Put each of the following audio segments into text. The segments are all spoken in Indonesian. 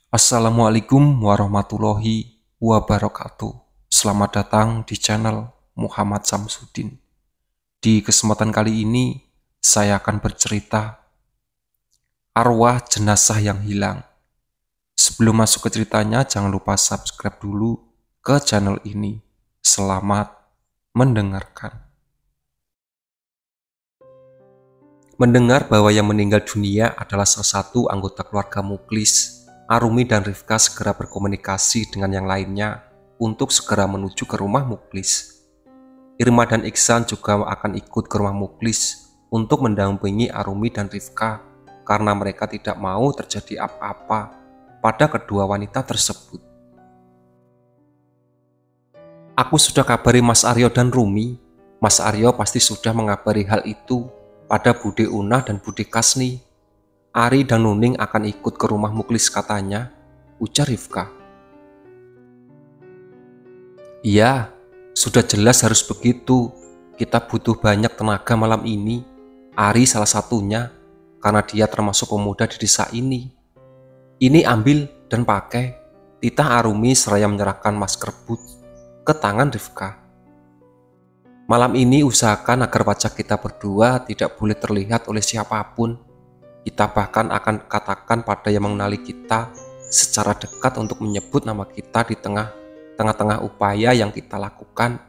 Assalamualaikum warahmatullahi wabarakatuh. Selamat datang di channel Muhammad Samsudin. Di kesempatan kali ini, saya akan bercerita arwah jenazah yang hilang. Sebelum masuk ke ceritanya, jangan lupa subscribe dulu ke channel ini. Selamat mendengarkan. Mendengar bahwa yang meninggal dunia adalah salah satu anggota keluarga Muklis, Arumi dan Rifka segera berkomunikasi dengan yang lainnya untuk segera menuju ke rumah Muklis. Irma dan Iksan juga akan ikut ke rumah Muklis untuk mendampingi Arumi dan Rifka karena mereka tidak mau terjadi apa-apa pada kedua wanita tersebut. Aku sudah kabari Mas Aryo dan Rumi. Mas Aryo pasti sudah mengabari hal itu pada Bude Unah dan Bude Kasni. Ari dan Nuning akan ikut ke rumah Muklis katanya, ujar Rifka. Iya, sudah jelas harus begitu. Kita butuh banyak tenaga malam ini. Ari salah satunya, karena dia termasuk pemuda di desa ini. Ini ambil dan pakai. Titah Arumi seraya menyerahkan masker but ke tangan Rifka. Malam ini usahakan agar wajah kita berdua tidak boleh terlihat oleh siapapun. Kita bahkan akan katakan pada yang mengenali kita secara dekat untuk menyebut nama kita di tengah-tengah upaya yang kita lakukan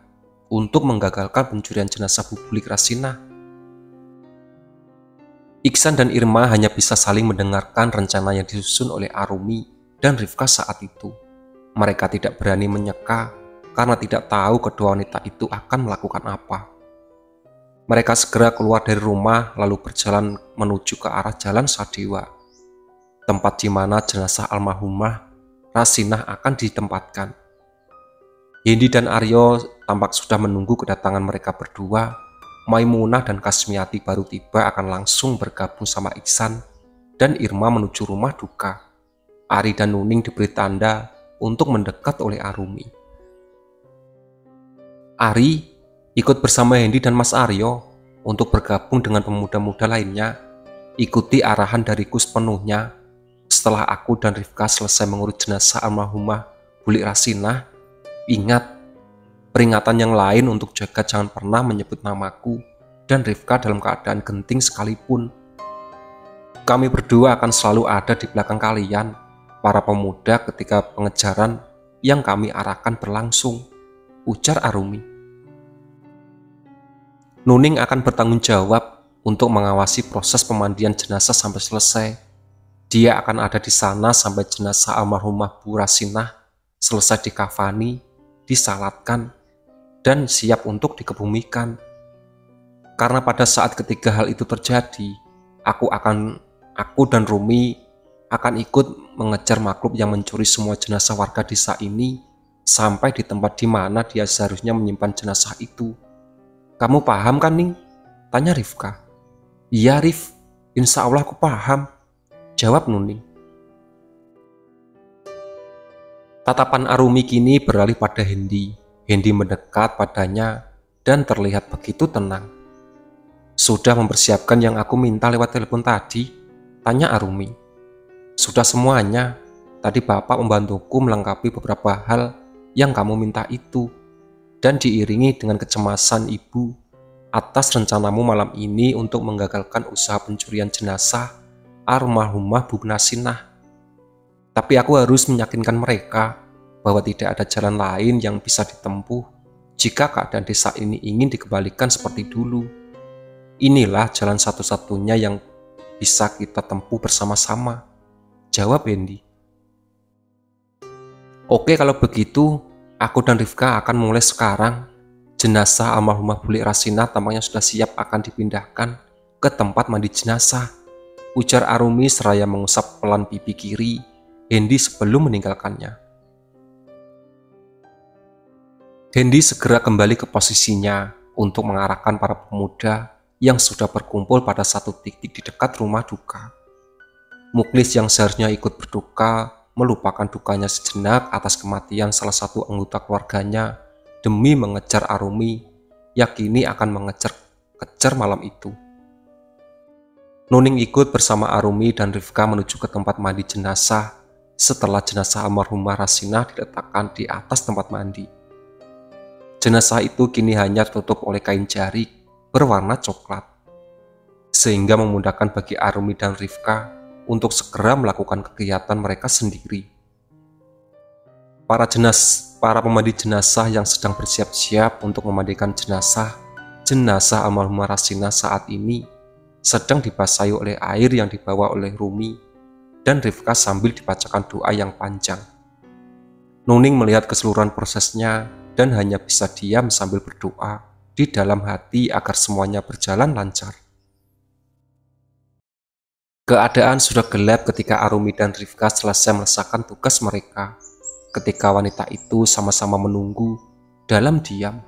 untuk menggagalkan pencurian jenazah Bu Bulik Rasinah. Iksan dan Irma hanya bisa saling mendengarkan rencana yang disusun oleh Arumi dan Rifka saat itu. Mereka tidak berani menyeka karena tidak tahu kedua wanita itu akan melakukan apa. Mereka segera keluar dari rumah lalu berjalan menuju ke arah Jalan Sadewa, tempat di mana jenazah almarhumah Rasinah akan ditempatkan. Hendi dan Aryo tampak sudah menunggu kedatangan mereka berdua. Maimunah dan Kasmiati baru tiba akan langsung bergabung sama Iksan dan Irma menuju rumah duka. Ari dan Nuning diberi tanda untuk mendekat oleh Arumi. Ari ikut bersama Hendi dan Mas Aryo untuk bergabung dengan pemuda-muda lainnya. Ikuti arahan dariku sepenuhnya. Setelah aku dan Rifka selesai mengurus jenazah almarhumah Bulik Rasinah, ingat peringatan yang lain untuk jaga jangan pernah menyebut namaku dan Rifka dalam keadaan genting sekalipun. Kami berdua akan selalu ada di belakang kalian, para pemuda, ketika pengejaran yang kami arahkan berlangsung, ujar Arumi. Nuning akan bertanggung jawab untuk mengawasi proses pemandian jenazah sampai selesai. Dia akan ada di sana sampai jenazah almarhumah Bu Rasinah selesai dikafani, disalatkan, dan siap untuk dikebumikan. Karena pada saat ketiga hal itu terjadi, aku dan Rumi akan ikut mengejar makhluk yang mencuri semua jenazah warga desa ini sampai di tempat di mana dia seharusnya menyimpan jenazah itu. Kamu paham kan, Ning? Tanya Rifka. Iya, Rif. Insya Allah aku paham, jawab Nuning. Tatapan Arumi kini beralih pada Hendi. Hendi mendekat padanya dan terlihat begitu tenang. Sudah mempersiapkan yang aku minta lewat telepon tadi? Tanya Arumi. Sudah semuanya. Tadi Bapak membantuku melengkapi beberapa hal yang kamu minta itu, dan diiringi dengan kecemasan ibu atas rencanamu malam ini untuk menggagalkan usaha pencurian jenazah almarhumah Bu Rasinah. Tapi aku harus meyakinkan mereka bahwa tidak ada jalan lain yang bisa ditempuh jika keadaan desa ini ingin dikembalikan seperti dulu. Inilah jalan satu-satunya yang bisa kita tempuh bersama-sama, jawab Hendi. Oke, kalau begitu aku dan Rifka akan mulai sekarang. Jenazah almarhumah Bulik Rasinah tampaknya sudah siap akan dipindahkan ke tempat mandi jenazah, ujar Arumi seraya mengusap pelan pipi kiri Hendi sebelum meninggalkannya. Hendi segera kembali ke posisinya untuk mengarahkan para pemuda yang sudah berkumpul pada satu titik di dekat rumah duka. Muklis yang seharusnya ikut berduka melupakan dukanya sejenak atas kematian salah satu anggota keluarganya demi mengejar Arumi, yakini akan mengejar malam itu. Nuning ikut bersama Arumi dan Rifka menuju ke tempat mandi jenazah setelah jenazah almarhumah Rasinah diletakkan di atas tempat mandi. Jenazah itu kini hanya tertutup oleh kain jarik berwarna coklat, sehingga memudahkan bagi Arumi dan Rifka untuk segera melakukan kegiatan mereka sendiri. Para pemandi jenazah yang sedang bersiap-siap untuk memandikan jenazah almarhumah Rasinah saat ini sedang dibasahi oleh air yang dibawa oleh Rumi dan Rifka sambil dibacakan doa yang panjang. Nuning melihat keseluruhan prosesnya dan hanya bisa diam sambil berdoa di dalam hati agar semuanya berjalan lancar. Keadaan sudah gelap ketika Arumi dan Rifka selesai melaksanakan tugas mereka. Ketika wanita itu sama-sama menunggu dalam diam.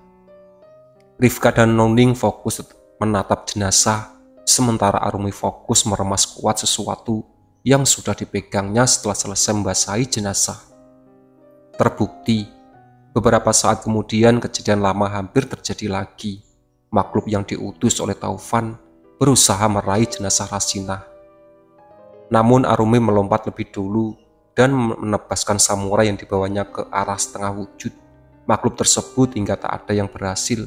Rifka dan Nuning fokus menatap jenazah, sementara Arumi fokus meremas kuat sesuatu yang sudah dipegangnya setelah selesai membasahi jenazah. Terbukti, beberapa saat kemudian kejadian lama hampir terjadi lagi. Makhluk yang diutus oleh Taufan berusaha meraih jenazah Rasinah. Namun Arumi melompat lebih dulu dan menebaskan samurai yang dibawanya ke arah setengah wujud makhluk tersebut hingga tak ada yang berhasil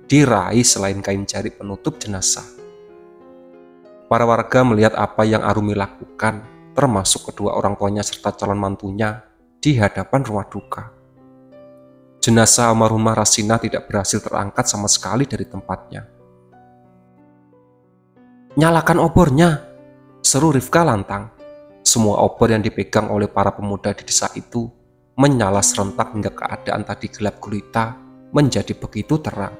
diraih selain kain jarik penutup jenazah. Para warga melihat apa yang Arumi lakukan, termasuk kedua orang tuanya serta calon mantunya di hadapan rumah duka. Jenazah almarhumah Rasinah tidak berhasil terangkat sama sekali dari tempatnya. "Nyalakan obornya!" seru Rifka lantang. Semua obor yang dipegang oleh para pemuda di desa itu menyala serentak hingga keadaan tadi gelap gulita menjadi begitu terang.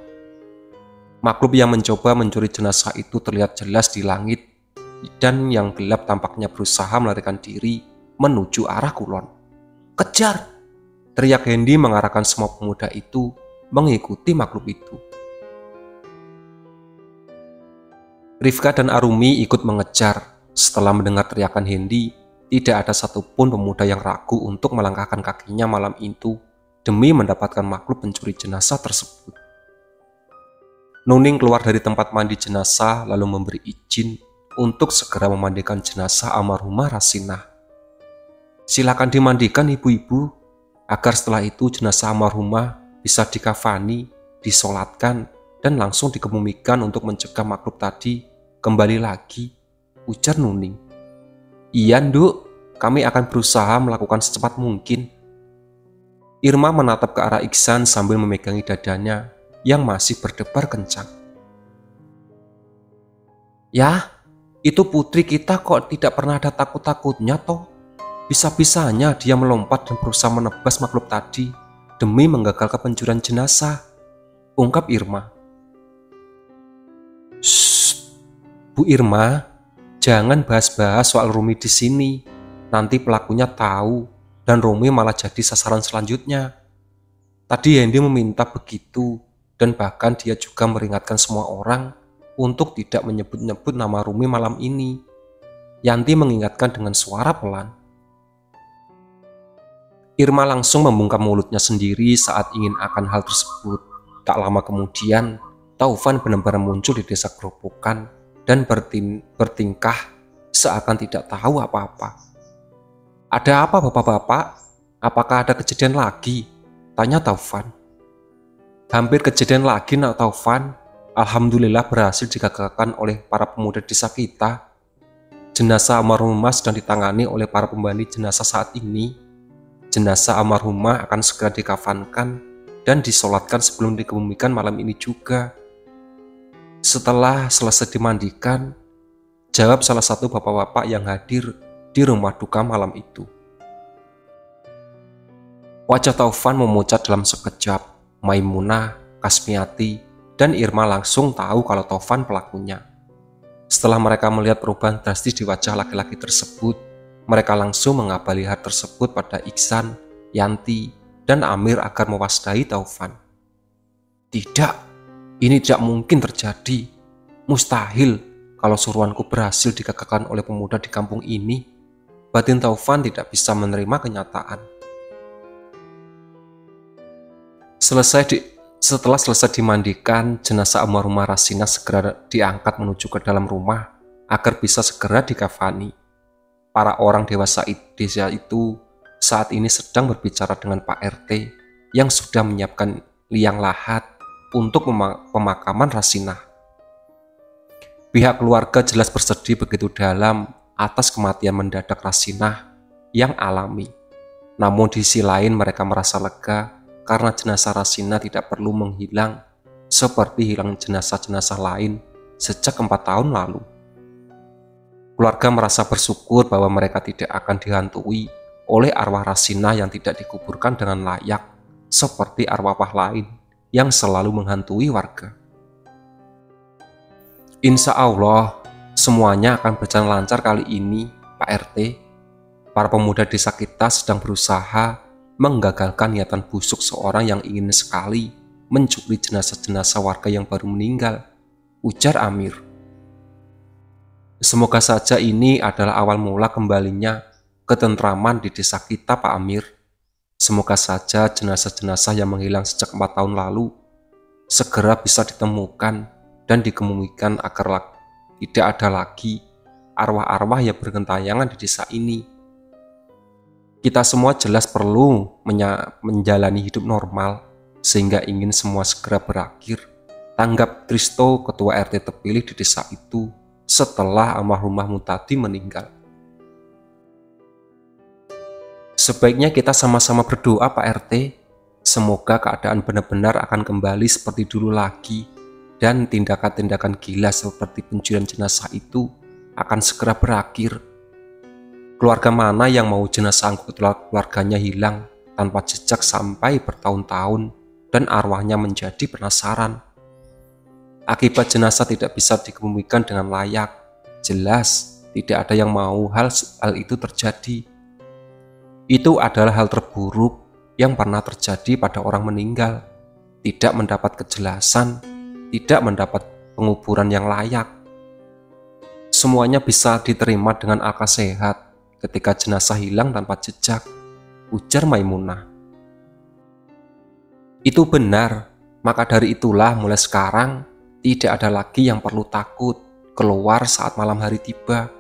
Makhluk yang mencoba mencuri jenazah itu terlihat jelas di langit dan yang gelap tampaknya berusaha melarikan diri menuju arah kulon. "Kejar!" teriak Hendy mengarahkan semua pemuda itu mengikuti makhluk itu. Rifka dan Arumi ikut mengejar. Setelah mendengar teriakan Hendy, tidak ada satupun pemuda yang ragu untuk melangkahkan kakinya malam itu demi mendapatkan makhluk pencuri jenazah tersebut. Nuning keluar dari tempat mandi jenazah lalu memberi izin untuk segera memandikan jenazah almarhumah Rasinah. "Silakan dimandikan ibu-ibu, agar setelah itu jenazah almarhumah bisa dikafani, disolatkan, dan langsung dikebumikan untuk mencegah makhluk tadi kembali lagi," ujar Nuning. "Iya, Nduk, kami akan berusaha melakukan secepat mungkin." Irma menatap ke arah Iksan sambil memegangi dadanya yang masih berdebar kencang. "Ya, itu putri kita kok tidak pernah ada takut-takutnya toh. Bisa-bisanya dia melompat dan berusaha menebas makhluk tadi demi menggagalkan pencurian jenazah," ungkap Irma. "Shh, Bu Irma, jangan bahas-bahas soal Rumi di sini. Nanti pelakunya tahu dan Rumi malah jadi sasaran selanjutnya. Tadi Hendy meminta begitu dan bahkan dia juga meringatkan semua orang untuk tidak menyebut-nyebut nama Rumi malam ini," Yanti mengingatkan dengan suara pelan. Irma langsung membungkam mulutnya sendiri saat ingin akan hal tersebut. Tak lama kemudian, Taufan benar-benar muncul di desa Gerobokan dan bertingkah seakan tidak tahu apa-apa. "Ada apa bapak-bapak? Apakah ada kejadian lagi?" tanya Taufan. "Hampir kejadian lagi nak Taufan. Alhamdulillah berhasil digagalkan oleh para pemuda desa kita. Jenazah almarhumah sedang ditangani oleh para pembantu jenazah saat ini. Jenazah almarhumah akan segera dikafankan dan disolatkan sebelum dikebumikan malam ini juga. Setelah selesai dimandikan," jawab salah satu bapak-bapak yang hadir di rumah duka malam itu. Wajah Taufan memucat dalam sekejap. Maimunah, Kasmiati, dan Irma langsung tahu kalau Taufan pelakunya. Setelah mereka melihat perubahan drastis di wajah laki-laki tersebut, mereka langsung mengabali hal tersebut pada Iksan, Yanti, dan Amir agar mewaspadai Taufan. "Tidak, ini tidak mungkin terjadi. Mustahil kalau suruhanku berhasil digagalkan oleh pemuda di kampung ini." Batin Taufan tidak bisa menerima kenyataan. Setelah selesai dimandikan, jenazah almarhumah Rasinah segera diangkat menuju ke dalam rumah agar bisa segera dikafani. Para orang dewasa desa itu saat ini sedang berbicara dengan Pak RT yang sudah menyiapkan liang lahat untuk pemakaman Rasinah. Pihak keluarga jelas bersedih begitu dalam atas kematian mendadak Rasinah yang alami. Namun di sisi lain mereka merasa lega karena jenazah Rasinah tidak perlu menghilang seperti hilang jenazah-jenazah lain sejak 4 tahun lalu. Keluarga merasa bersyukur bahwa mereka tidak akan dihantui oleh arwah Rasinah yang tidak dikuburkan dengan layak seperti arwah lain yang selalu menghantui warga. Insya Allah semuanya akan berjalan lancar kali ini, Pak RT. Para pemuda desa kita sedang berusaha menggagalkan niatan busuk seorang yang ingin sekali mencuri jenazah-jenazah warga yang baru meninggal, ujar Amir. Semoga saja ini adalah awal mula kembalinya ketentraman di desa kita, Pak Amir. Semoga saja jenazah-jenazah yang menghilang sejak 4 tahun lalu segera bisa ditemukan dan dikemumikan agar tidak ada lagi arwah-arwah yang bergentayangan di desa ini. Kita semua jelas perlu menjalani hidup normal sehingga ingin semua segera berakhir, tanggap Tristo, ketua RT terpilih di desa itu setelah almarhumah Mutadi meninggal. Sebaiknya kita sama-sama berdoa, Pak RT. Semoga keadaan benar-benar akan kembali seperti dulu lagi dan tindakan-tindakan gila seperti pencurian jenazah itu akan segera berakhir. Keluarga mana yang mau jenazah anggota keluarganya hilang tanpa jejak sampai bertahun-tahun dan arwahnya menjadi penasaran? Akibat jenazah tidak bisa dikebumikan dengan layak, jelas tidak ada yang mau hal itu terjadi. Itu adalah hal terburuk yang pernah terjadi pada orang meninggal, tidak mendapat kejelasan, tidak mendapat penguburan yang layak. Semuanya bisa diterima dengan akal sehat ketika jenazah hilang tanpa jejak, ujar Maimunah. Itu benar, maka dari itulah mulai sekarang tidak ada lagi yang perlu takut keluar saat malam hari tiba.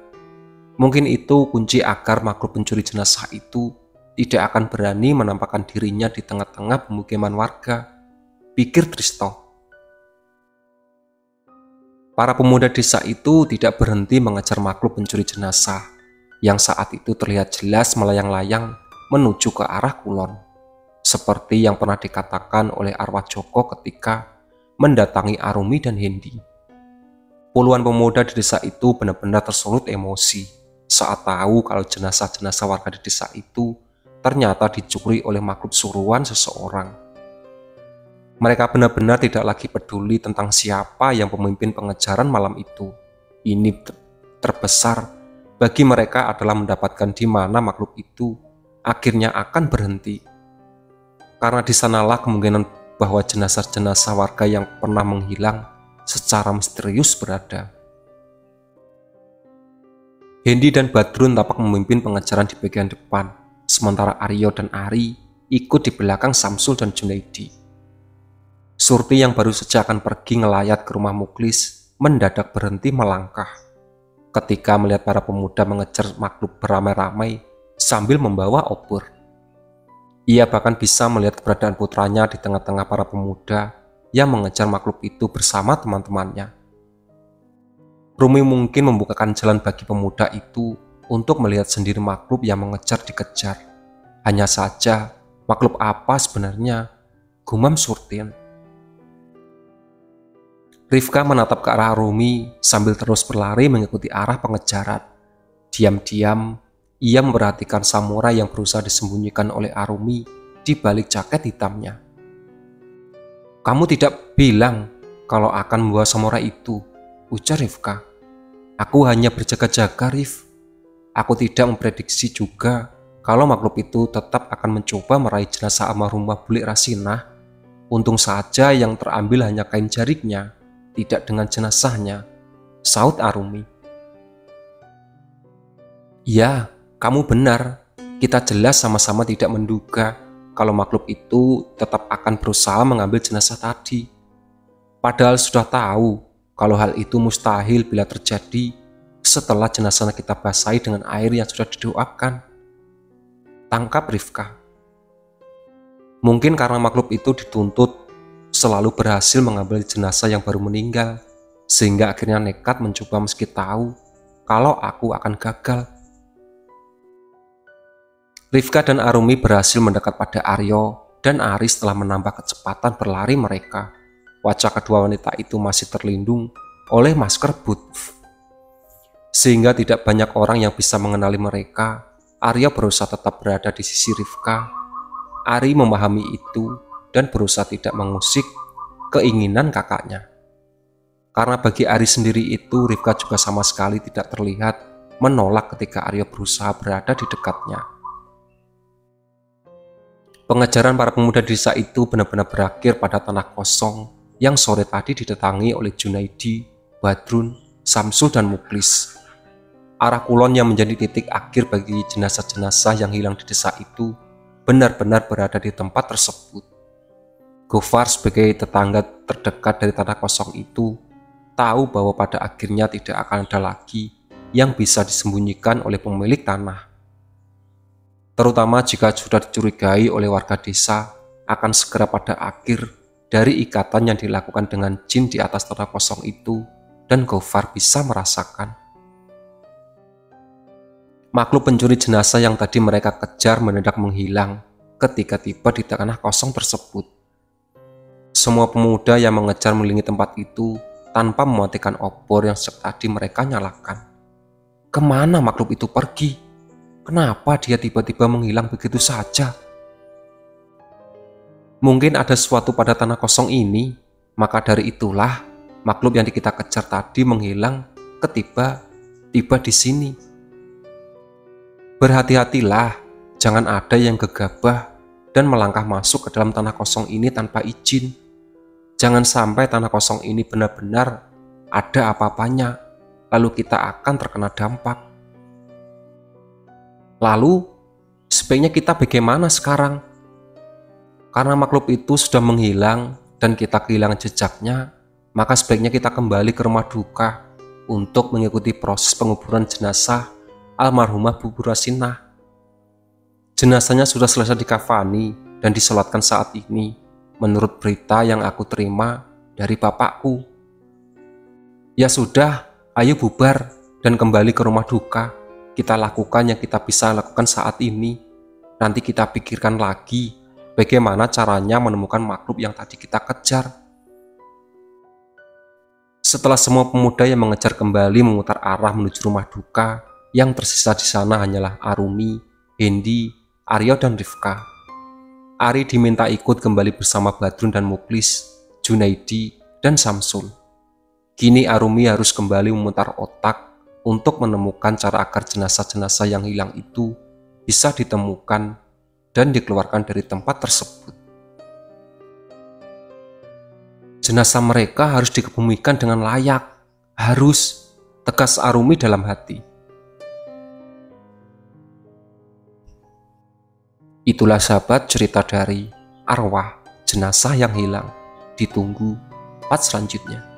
Mungkin itu kunci agar makhluk pencuri jenazah itu tidak akan berani menampakkan dirinya di tengah-tengah pemukiman warga, pikir Tristo. Para pemuda desa itu tidak berhenti mengejar makhluk pencuri jenazah yang saat itu terlihat jelas melayang-layang menuju ke arah kulon, seperti yang pernah dikatakan oleh arwah Joko ketika mendatangi Arumi dan Hendi. Puluhan pemuda di desa itu benar-benar tersulut emosi saat tahu kalau jenazah-jenazah warga di desa itu ternyata dicuri oleh makhluk suruhan seseorang. Mereka benar-benar tidak lagi peduli tentang siapa yang pemimpin pengejaran malam itu. Ini terbesar bagi mereka adalah mendapatkan di mana makhluk itu akhirnya akan berhenti. Karena di sanalah kemungkinan bahwa jenazah-jenazah warga yang pernah menghilang secara misterius berada. Hendi dan Badrun tampak memimpin pengejaran di bagian depan, sementara Aryo dan Ari ikut di belakang Samsul dan Junaidi. Surti yang baru saja akan pergi ngelayat ke rumah Muklis mendadak berhenti melangkah ketika melihat para pemuda mengejar makhluk beramai-ramai sambil membawa obor. Ia bahkan bisa melihat keberadaan putranya di tengah-tengah para pemuda yang mengejar makhluk itu bersama teman-temannya. Rumi mungkin membukakan jalan bagi pemuda itu untuk melihat sendiri makhluk yang mengejar dikejar. Hanya saja, makhluk apa sebenarnya? Gumam Surtin. Rifka menatap ke arah Rumi sambil terus berlari mengikuti arah pengejaran. Diam-diam, ia memperhatikan samurai yang berusaha disembunyikan oleh Arumi di balik jaket hitamnya. Kamu tidak bilang kalau akan membawa samurai itu, ujar Rifka. Aku hanya berjaga-jaga, Rif. Aku tidak memprediksi juga kalau makhluk itu tetap akan mencoba meraih jenazah almarhumah Bulik Rasinah. Untung saja yang terambil hanya kain jaringnya, tidak dengan jenazahnya, saut Arumi. Ya, kamu benar. Kita jelas sama-sama tidak menduga kalau makhluk itu tetap akan berusaha mengambil jenazah tadi. Padahal sudah tahu kalau hal itu mustahil bila terjadi setelah jenazah kita basahi dengan air yang sudah didoakan. Tangkap Rifka. Mungkin karena makhluk itu dituntut selalu berhasil mengambil jenazah yang baru meninggal, sehingga akhirnya nekat mencoba meski tahu kalau aku akan gagal. Rifka dan Arumi berhasil mendekat pada Aryo dan Ari setelah menambah kecepatan berlari mereka. Wajah kedua wanita itu masih terlindung oleh masker boot, sehingga tidak banyak orang yang bisa mengenali mereka. Aryo berusaha tetap berada di sisi Rifka. Ari memahami itu dan berusaha tidak mengusik keinginan kakaknya. Karena bagi Ari sendiri itu, Rifka juga sama sekali tidak terlihat menolak ketika Aryo berusaha berada di dekatnya. Pengejaran para pemuda desa itu benar-benar berakhir pada tanah kosong yang sore tadi didatangi oleh Junaidi, Badrun, Samsul, dan Muklis. Arah kulon yang menjadi titik akhir bagi jenazah-jenazah yang hilang di desa itu benar-benar berada di tempat tersebut. Gofar sebagai tetangga terdekat dari tanah kosong itu tahu bahwa pada akhirnya tidak akan ada lagi yang bisa disembunyikan oleh pemilik tanah. Terutama jika sudah dicurigai oleh warga desa akan segera pada akhir dari ikatan yang dilakukan dengan jin di atas tanah kosong itu, dan Gofar bisa merasakan. Makhluk pencuri jenazah yang tadi mereka kejar mendadak menghilang ketika tiba di tanah kosong tersebut. Semua pemuda yang mengejar mengelilingi tempat itu tanpa mematikan obor yang sejak tadi mereka nyalakan. Kemana makhluk itu pergi? Kenapa dia tiba-tiba menghilang begitu saja? Mungkin ada sesuatu pada tanah kosong ini, maka dari itulah makhluk yang kita kejar tadi menghilang tiba di sini. Berhati-hatilah, jangan ada yang gegabah dan melangkah masuk ke dalam tanah kosong ini tanpa izin. Jangan sampai tanah kosong ini benar-benar ada apa-apanya, lalu kita akan terkena dampak. Lalu, sebaiknya kita bagaimana sekarang? Karena makhluk itu sudah menghilang dan kita kehilangan jejaknya, maka sebaiknya kita kembali ke rumah duka untuk mengikuti proses penguburan jenazah almarhumah Bu Burasinah. Jenazahnya sudah selesai dikafani dan disolatkan saat ini, menurut berita yang aku terima dari bapakku. Ya sudah, ayo bubar dan kembali ke rumah duka. Kita lakukan yang kita bisa lakukan saat ini. Nanti kita pikirkan lagi bagaimana caranya menemukan makhluk yang tadi kita kejar. Setelah semua pemuda yang mengejar kembali memutar arah menuju rumah duka, yang tersisa di sana hanyalah Arumi, Hendi, Aryo, dan Rifka. Ari diminta ikut kembali bersama Badrun dan Muklis, Junaidi, dan Samsul. Kini Arumi harus kembali memutar otak untuk menemukan cara agar jenazah-jenazah yang hilang itu bisa ditemukan dan dikeluarkan dari tempat tersebut. Jenazah mereka harus dikebumikan dengan layak, harus, tegas Arumi dalam hati. Itulah sahabat cerita dari Arwah Jenazah yang Hilang. Ditunggu part selanjutnya.